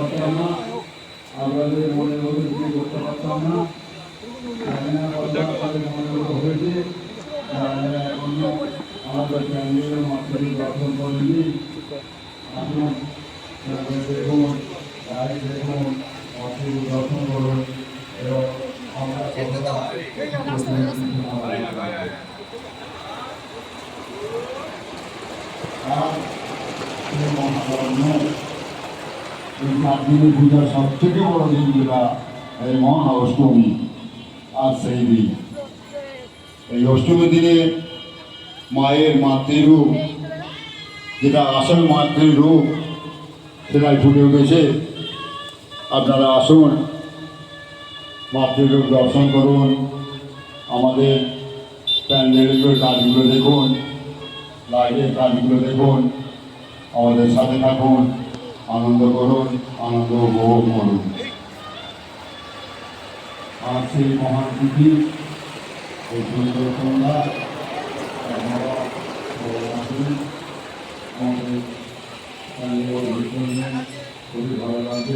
পারতাম না, আপনাদের মনের মতো কিছু করতে পারতাম না। জানি না আপনাদের মনের মতো হয়েছে, এখনো আমাদের প্যান্ডেলের মাত্রাটি দর্শন করেনি। আসুন দেখুন, দেখুন, দর্শন করুন এবং আমরা পূজার সব থেকে বড় দিন যেটা এই মহা অষ্টমী। আর সেই দিন এই অষ্টমীর দিনে মায়ের মাতৃরূপ, যেটা আসল মাতৃরূপ, সেটাই ফুটে উঠেছে। আপনারা আসুন, মাতৃরূপ দর্শন করুন, আমাদের প্যান্ডেলের কাজগুলো দেখুন, লাইটের কাজগুলো দেখুন, আমাদের সাথে থাকুন, আনন্দ করুন, আনন্দ উপভোগ করুন। আর সেই মহান তিথি, এই সুন্দর সন্ধ্যা আমাদের খুবই ভালো লাগবে।